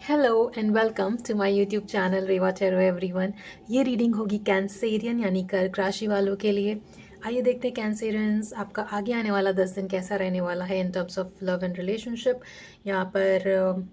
Hello and welcome to my YouTube channel Reva tarot everyone. ये reading होगी Cancerian यानी कर्क राशि वालों के लिए। आइए देखते हैं कैंसेरियंस आपका आगे आने वाला 10 दिन कैसा रहने वाला है in terms of love and relationship. यहाँ पर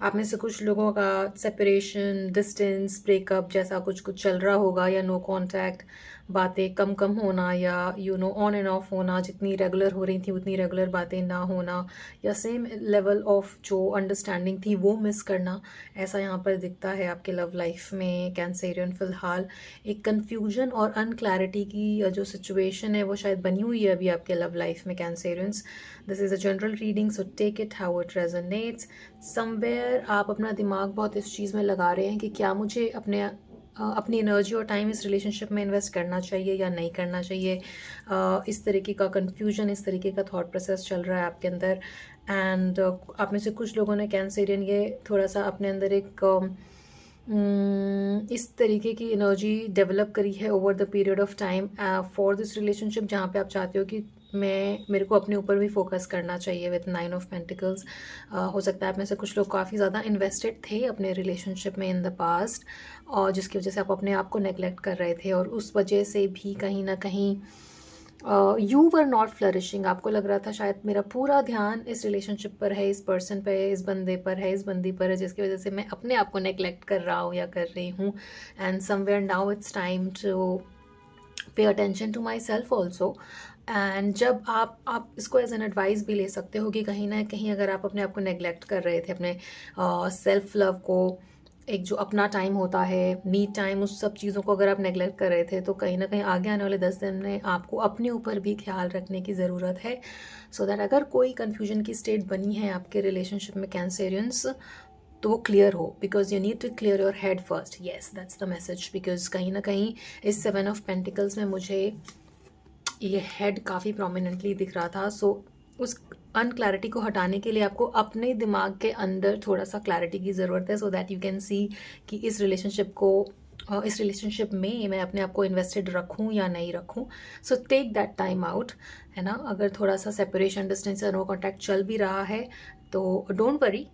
आप में से कुछ लोगों का सेपरेशन, डिस्टेंस, ब्रेकअप जैसा कुछ कुछ चल रहा होगा, या नो कांटेक्ट, बातें कम कम होना, या ऑन एंड ऑफ होना, जितनी रेगुलर हो रही थी उतनी रेगुलर बातें ना होना, या सेम लेवल ऑफ जो अंडरस्टैंडिंग थी वो मिस करना। ऐसा यहाँ पर दिखता है आपके लव लाइफ में कैंसेरियन। फिलहाल एक कन्फ्यूजन और अनक्लैरिटी की जो सिचुएशन है वो शायद बनी हुई है अभी आपके लव लाइफ में Cancerians. This is a general reading, so take it how it resonates. Somewhere आप अपना दिमाग बहुत इस चीज़ में लगा रहे हैं कि क्या मुझे अपनी एनर्जी और टाइम इस रिलेशनशिप में इन्वेस्ट करना चाहिए या नहीं करना चाहिए। इस तरीके का कन्फ्यूजन, इस तरीके का थॉट प्रोसेस चल रहा है आपके अंदर। एंड आप में से कुछ लोगों ने कैंसेरियन ये थोड़ा सा अपने अंदर एक इस तरीके की एनर्जी डेवलप करी है over the period of time for this relationship, जहाँ पे आप चाहते हो कि मेरे को अपने ऊपर भी फोकस करना चाहिए विथ 9 ऑफ पेंटिकल्स। हो सकता है आप में से कुछ लोग काफ़ी ज़्यादा इन्वेस्टेड थे अपने रिलेशनशिप में इन द पास्ट, और जिसकी वजह से आप अपने आप को नेग्लेक्ट कर रहे थे, और उस वजह से भी कहीं ना कहीं यू वर नॉट फ्लरिशिंग। आपको लग रहा था शायद मेरा पूरा ध्यान इस रिलेशनशिप पर है, इस पर्सन पर है, इस बंदे पर है, इस बंदी पर है, जिसकी वजह से मैं अपने आप को नेग्लेक्ट कर रहा हूँ या कर रही हूँ। And somewhere now it's time to pay attention to myself also. And जब आप इसको एज एन एडवाइस भी ले सकते हो कि कहीं ना कहीं अगर आप अपने आप को नेग्लेक्ट कर रहे थे, अपने सेल्फ लव को, एक जो अपना टाइम होता है, मी टाइम, उस सब चीज़ों को अगर आप नेग्लेक्ट कर रहे थे, तो कहीं ना कहीं आगे आने वाले 10 दिन में आपको अपने ऊपर भी ख्याल रखने की ज़रूरत है। सो दैट अगर कोई कन्फ्यूजन की स्टेट बनी है आपके रिलेशनशिप में कैंसेरियंस, तो वो क्लियर हो, because you need to clear your head first. Yes, that's the message. Because कहीं ना कहीं इस 7 ऑफ पेंटिकल्स में मुझे ये हेड काफ़ी प्रोमिनेंटली दिख रहा था। सो उस अनक्लैरिटी को हटाने के लिए आपको अपने दिमाग के अंदर थोड़ा सा क्लैरिटी की ज़रूरत है, सो दैट यू कैन सी कि इस रिलेशनशिप में मैं अपने आप को इन्वेस्टेड रखूं या नहीं रखूं। So take that time out, है ना। अगर थोड़ा सा सेपरेशन, डिस्टेंस या नो कॉन्टैक्ट चल भी रहा है तो डोंट वरी,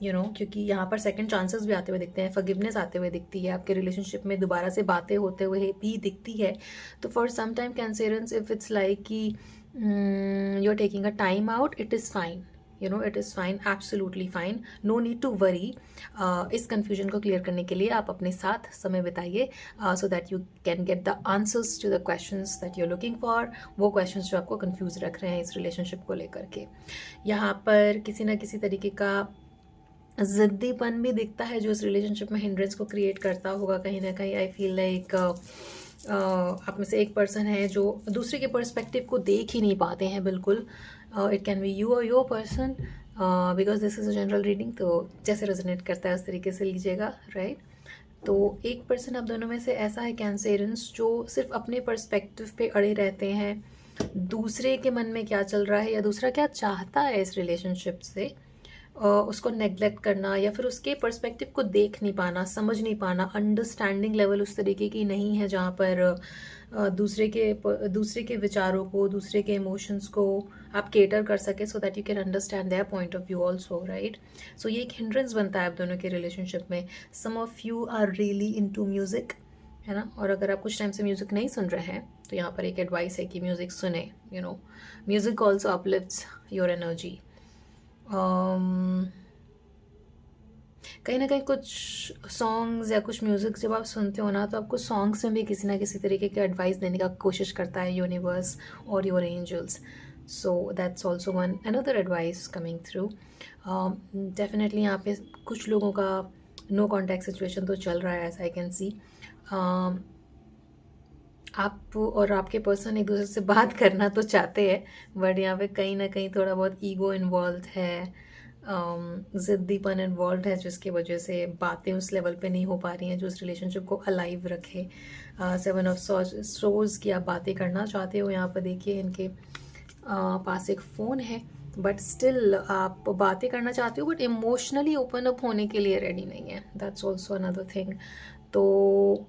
क्योंकि यहाँ पर सेकंड चांसेस भी आते हुए दिखते हैं, फॉरगिवनेस आते हुए दिखती है, आपके रिलेशनशिप में दोबारा से बातें होते हुए भी दिखती है। तो for some time Cancerians, if it's like कि you are taking a time out, it is fine, it is fine, absolutely fine, no need to worry. इस कन्फ्यूजन को क्लियर करने के लिए आप अपने साथ समय बिताइए, so that you can get the answers to the questions that you are looking for, वो क्वेश्चंस जो आपको कंफ्यूज रख रहे हैं इस रिलेशनशिप को लेकर के। यहाँ पर किसी ना किसी तरीके का ज़िद्दीपन भी दिखता है जो इस रिलेशनशिप में हिंड्रेंस को क्रिएट करता होगा कहीं ना कहीं। आई फील लाइक आप में से एक पर्सन है जो दूसरे के पर्सपेक्टिव को देख ही नहीं पाते हैं बिल्कुल। इट कैन बी यू और your person, because this is a general reading, तो जैसे रेजोनेट करता है उस तरीके से लीजिएगा, राइट। तो एक पर्सन आप दोनों में से ऐसा है कैंसेरेंस जो सिर्फ अपने पर्सपेक्टिव पे अड़े रहते हैं, दूसरे के मन में क्या चल रहा है या दूसरा क्या चाहता है इस रिलेशनशिप से, उसको नेग्लेक्ट करना, या फिर उसके पर्सपेक्टिव को देख नहीं पाना, समझ नहीं पाना, अंडरस्टैंडिंग लेवल उस तरीके की नहीं है जहाँ पर दूसरे के विचारों को, दूसरे के इमोशंस को आप केटर कर सके, so that you can understand their point of view also, right. So ये एक हिंड्रेंस बनता है आप दोनों के रिलेशनशिप में। Some of you are really into music, है ना। और अगर आप कुछ टाइम से म्यूजिक नहीं सुन रहे हैं तो यहाँ पर एक एडवाइस है कि म्यूजिक सुने। Music also uplifts your energy. कहीं ना कहीं कुछ सॉन्ग्स या कुछ म्यूज़िक जब आप सुनते हो ना, तो आपको सॉन्ग्स में भी किसी ना किसी तरीके के एडवाइस देने का कोशिश करता है यूनिवर्स और your angels. So that's also one another advice coming through. Definitely यहाँ पे कुछ लोगों का नो कॉन्टैक्ट सिचुएशन तो चल रहा है, एज आई कैन सी। आप और आपके पर्सन एक दूसरे से बात करना तो चाहते हैं, बट यहाँ पे कहीं ना कहीं थोड़ा बहुत ईगो इन्वॉल्व है, ज़िद्दीपन इन्वॉल्व है, जिसकी वजह से बातें उस लेवल पे नहीं हो पा रही हैं जो उस रिलेशनशिप को अलाइव रखे। 7 ऑफ सोर्स की आप बातें करना चाहते हो। यहाँ पर देखिए इनके पास एक फ़ोन है, बट स्टिल आप बातें करना चाहते हो, बट इमोशनली ओपन अप होने के लिए रेडी नहीं है। That's also another thing. तो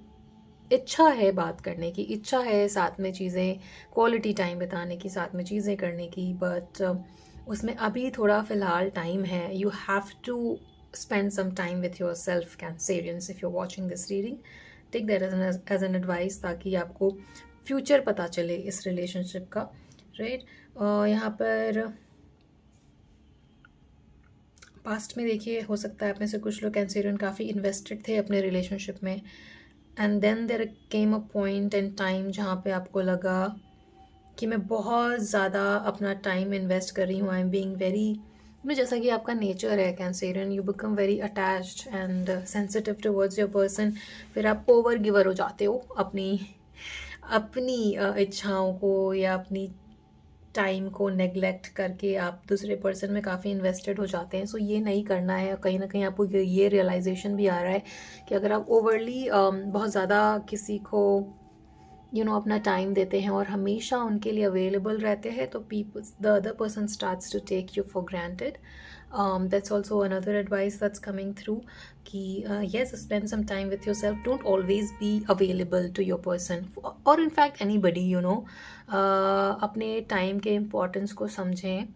इच्छा है बात करने की, इच्छा है साथ में चीज़ें, क्वालिटी टाइम बिताने की, साथ में चीज़ें करने की, बट उसमें अभी थोड़ा फ़िलहाल टाइम है। You have to spend some time with yourself, Cancerians, if you're watching this reading. Take that as an advice, ताकि आपको फ्यूचर पता चले इस रिलेशनशिप का, राइट। यहाँ पर पास्ट में देखिए, हो सकता है आप में से कुछ लोग कैंसेरियन काफ़ी इन्वेस्टेड थे अपने रिलेशनशिप में, and then there came a point in time जहाँ पे आपको लगा कि मैं बहुत ज़्यादा अपना टाइम इन्वेस्ट कर रही हूँ, आई एम बीइंग वेरी, जैसा कि आपका नेचर है Cancerian, you become very attached and sensitive towards your person. फिर आप ओवर गिवर हो जाते हो अपनी अपनी इच्छाओं को या अपनी टाइम को नेग्लेक्ट करके आप दूसरे पर्सन में काफ़ी इन्वेस्टेड हो जाते हैं। सो ये नहीं करना है। कहीं ना कहीं आपको ये रियलाइजेशन भी आ रहा है कि अगर आप ओवरली बहुत ज़्यादा किसी को अपना टाइम देते हैं और हमेशा उनके लिए अवेलेबल रहते हैं, तो the other person starts to take you for granted. That's also another advice that's coming through कि yes, spend some time with yourself. Don't always be available to your person or in fact anybody, अपने time के importance को समझें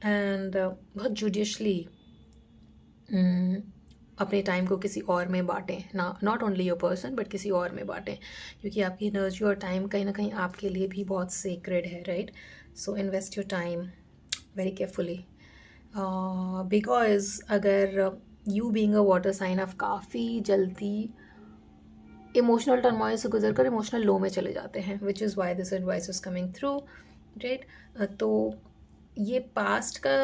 and बहुत judicially अपने time को किसी और में बांटें, ना not only your person but किसी और में बांटें, क्योंकि आपकी एनर्जी और टाइम कहीं ना कहीं आपके लिए भी बहुत सेक्रेड है, right. So invest your time very carefully, because अगर you being a water sign आप काफ़ी जल्दी इमोशनल टर्मोइल से गुजर कर इमोशनल लो में चले जाते हैं, which is why this advice is coming through, right. तो ये पास्ट का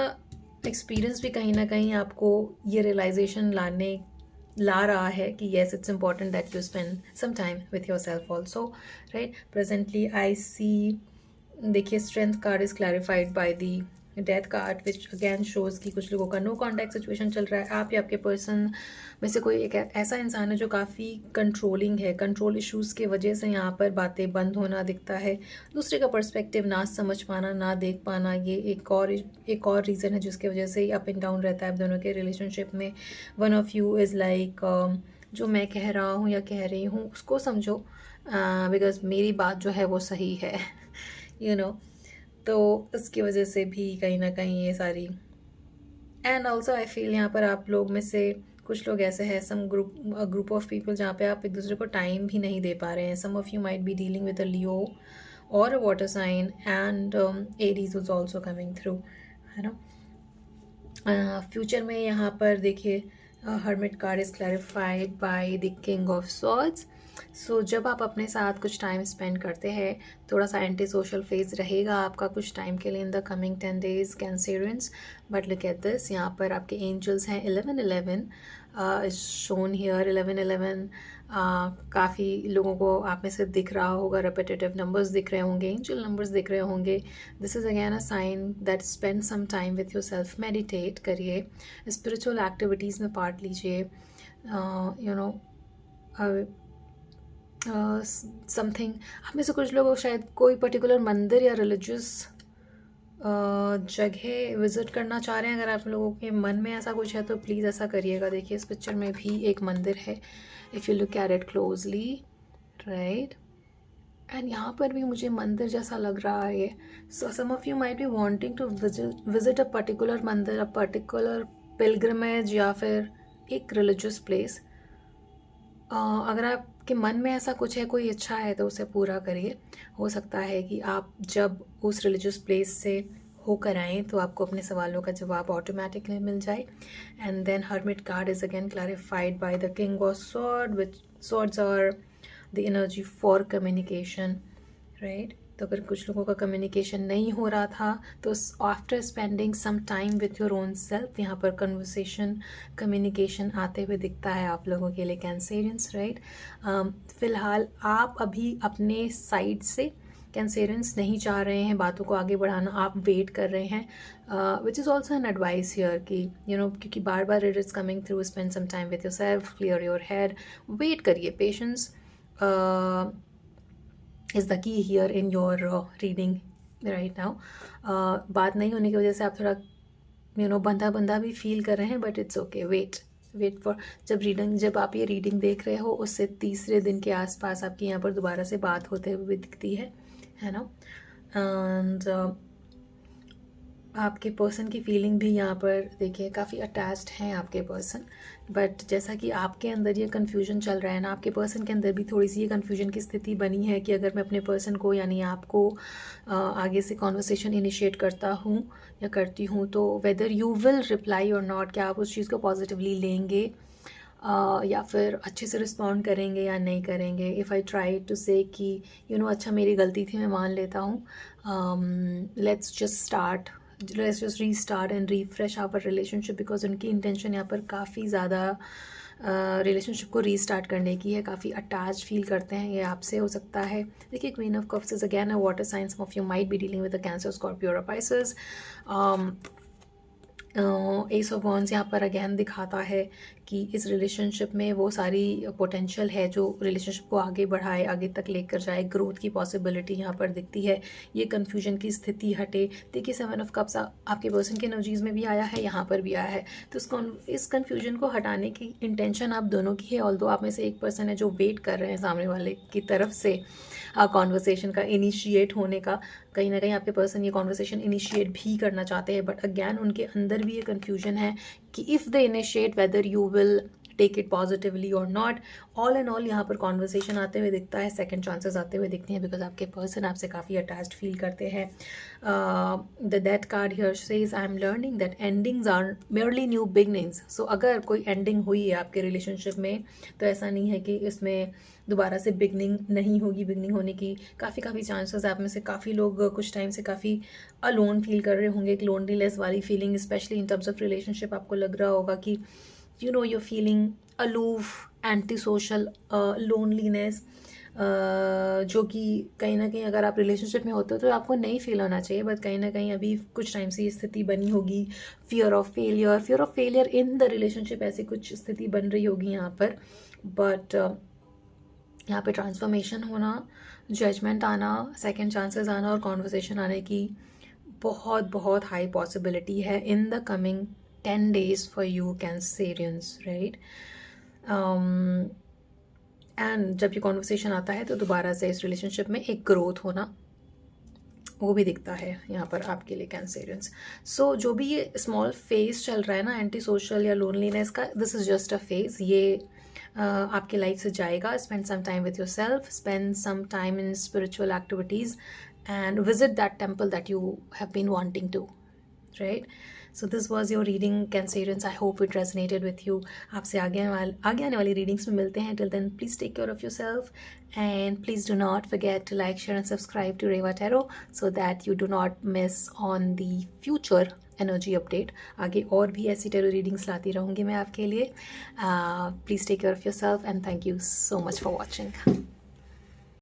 एक्सपीरियंस भी कहीं ना कहीं आपको ये रियलाइजेशन ला रहा है कि yes, it's important that you spend some time with yourself also, right. Presently I see, देखिए, strength card is clarified by the death card, which again shows कि कुछ लोगों का नो कॉन्टैक्ट सिचुएशन चल रहा है। आप या आपके पर्सन में से कोई एक ऐसा इंसान है जो काफ़ी कंट्रोलिंग है, कंट्रोल इश्यूज़ की वजह से यहाँ पर बातें बंद होना दिखता है, दूसरे का पर्सपेक्टिव ना समझ पाना, ना देख पाना, ये एक और रीज़न है जिसकी वजह से अप एंड डाउन रहता है आप दोनों के रिलेशनशिप में। One of you is like, जो मैं कह रहा हूँ या कह रही हूँ उसको समझो, बिकॉज मेरी बात जो है वो सही है, तो उसकी वजह से भी कहीं ना कहीं ये सारी। एंड ऑल्सो आई फील यहाँ पर आप लोग में से कुछ लोग ऐसे हैं, सम ग्रुप ऑफ पीपल जहाँ पे आप एक दूसरे को टाइम भी नहीं दे पा रहे हैं। Some of you might be dealing with a Leo और a water sign, and Aries is also coming through, है ना। फ्यूचर में यहाँ पर देखिए, hermit card is clarified by the king of swords. So जब आप अपने साथ कुछ टाइम स्पेंड करते हैं, थोड़ा सा एंटी सोशल फेज रहेगा आपका कुछ टाइम के लिए in the coming 10 days Cancerians, but look at this, यहाँ पर आपके एंजल्स हैं 1111 इज शोन हियर। 1111 काफ़ी लोगों को आप में से दिख रहा होगा, रेपिटेटिव नंबर्स दिख रहे होंगे, एंजल नंबर्स दिख रहे होंगे। This is again a sign that spend some time with yourself, meditate करिए, स्पिरिचुअल एक्टिविटीज़ में पार्ट लीजिए, समथिंग। आप में से कुछ लोग शायद कोई पर्टिकुलर मंदिर या रिलीजियस जगह विज़िट करना चाह रहे हैं। अगर आप लोगों के मन में ऐसा कुछ है तो प्लीज़ ऐसा करिएगा। देखिए, इस पिक्चर में भी एक मंदिर है, if you look at it closely, right. And यहाँ पर भी मुझे मंदिर जैसा लग रहा है। So some of you might be wanting to visit a particular mandir, a particular pilgrimage या फिर एक रिलीजियस प्लेस। अगर आपके मन में ऐसा कुछ है, कोई इच्छा है, तो उसे पूरा करिए। हो सकता है कि आप जब उस रिलीजियस प्लेस से होकर आएँ तो आपको अपने सवालों का जवाब ऑटोमेटिकली मिल जाए। And then hermit card is again clarified by the king of sword, which swords are the energy for communication, right. तो अगर कुछ लोगों का कम्युनिकेशन नहीं हो रहा था, तो after spending some time with your own self, यहाँ पर कन्वर्सेशन, कम्युनिकेशन आते हुए दिखता है आप लोगों के लिए कैंसेरियंस, राइट। फ़िलहाल आप अभी अपने साइड से कैंसेरियंस नहीं चाह रहे हैं बातों को आगे बढ़ाना, आप वेट कर रहे हैं, which is also an advice here कि क्योंकि बार बार it is coming through, spend some time with yourself, clear your head, wait करिए। Patience is the key here in your reading right now. बात नहीं होने की वजह से आप थोड़ा बंधा बंधा भी फील कर रहे हैं, but it's okay. Wait for, जब आप ये रीडिंग देख रहे हो उससे तीसरे दिन के आसपास आपकी यहाँ पर दोबारा से बात होते हुए दिखती है ना। एंड आपके पर्सन की फीलिंग भी यहाँ पर देखिए काफ़ी अटैच्ड हैं आपके पर्सन, बट जैसा कि आपके अंदर ये कन्फ्यूजन चल रहा है ना, आपके पर्सन के अंदर भी थोड़ी सी ये कन्फ्यूजन की स्थिति बनी है कि अगर मैं अपने पर्सन को यानी आपको आगे से कॉन्वर्सेशन इनिशिएट करता हूँ या करती हूँ तो वेदर यू विल रिप्लाई और नॉट, क्या आप उस चीज़ को पॉजिटिवली लेंगे या फिर अच्छे से रिस्पॉन्ड करेंगे या नहीं करेंगे। इफ़ आई ट्राई टू से कि अच्छा मेरी गलती थी, मैं मान लेता हूँ, let's just restart and refresh our relationship, because उनकी इंटेंशन यहाँ पर काफ़ी ज़्यादा रिलेशनशिप को रीस्टार्ट करने की है, काफ़ी अटैच फील करते हैं ये आपसे, हो सकता है। देखिए queen of cups is again a water sign, some of you might be dealing with a Cancer, Scorpio और पाइसेस। एस ऑफ वॉन्ड्स यहाँ पर अगेन दिखाता है कि इस रिलेशनशिप में वो सारी पोटेंशियल है जो रिलेशनशिप को आगे बढ़ाए, आगे तक लेकर जाए, ग्रोथ की पॉसिबिलिटी यहाँ पर दिखती है, ये कन्फ्यूजन की स्थिति हटे। देखिए 7 ऑफ कप्स आपके पर्सन के एनर्जीज में भी आया है, यहाँ पर भी आया है, तो इस कन्फ्यूजन को हटाने की इंटेंशन आप दोनों की है। ऑल्दो आप में से एक पर्सन है जो वेट कर रहे हैं सामने वाले की तरफ से कॉन्वर्सेशन का इनिशिएट होने का, कहीं ना कहीं आपके पर्सन ये कॉन्वर्सेशन इनिशिएट भी करना चाहते हैं, बट अगैन उनके अंदर भी ये कन्फ्यूजन है कि if they initiate whether you will take it positively और नॉट। ऑल एंड ऑल यहाँ पर कॉन्वर्सेशन आते हुए दिखता है, सेकंड चांसेस आते हुए दिखते हैं, बिकॉज आपके पर्सन आपसे काफ़ी अटैच्ड फील करते हैं। The death card here says I am learning that endings are merely new beginnings. So अगर कोई एंडिंग हुई है आपके रिलेशनशिप में तो ऐसा नहीं है कि इसमें दोबारा से बिगनिंग नहीं होगी। बिगनिंग होने की काफ़ी चांसेस, आप में से काफ़ी लोग कुछ टाइम से काफ़ी अलोन फील कर रहे होंगे, एक लोनलीनेस वाली feeling, specially in terms of relationship. आपको लग रहा होगा कि you're feeling aloof, antisocial, loneliness, जो कि कहीं ना कहीं अगर आप रिलेशनशिप में होते हो तो आपको नहीं फील होना चाहिए, बट कहीं ना कहीं अभी कुछ टाइम से ये स्थिति बनी होगी। Fear of failure in the relationship, ऐसी कुछ स्थिति बन रही होगी यहाँ पर, बट यहाँ पे ट्रांसफॉर्मेशन होना, जजमेंट आना, सेकंड चांसेस आना और कॉन्वर्सेशन आने की बहुत बहुत हाई पॉसिबिलिटी है in the coming 10 days for you Cancerians, right? And जब ये कॉन्वर्सेशन आता है तो दोबारा से इस रिलेशनशिप में एक ग्रोथ होना वो भी दिखता है यहाँ पर आपके लिए कैंसेरियंस। सो जो भी ये स्मॉल फेज चल रहा है ना एंटी सोशल या लोनलीनेस का, this is just a phase, ये आपके लाइफ से जाएगा। Spend some time with yourself, spend some time in spiritual activities and visit that temple that you have been wanting to, right? So this was your reading Cancerians. I hope it resonated with you. आपसे आगे आने वाली readings में मिलते हैं. Till then, please take care of yourself and please do not forget to like, share and subscribe to Reva Tarot so that you do not miss on the future energy update. आगे और भी ऐसी tarot readings लाती रहूँगी मैं आपके लिए. Please take care of yourself and thank you so much for watching.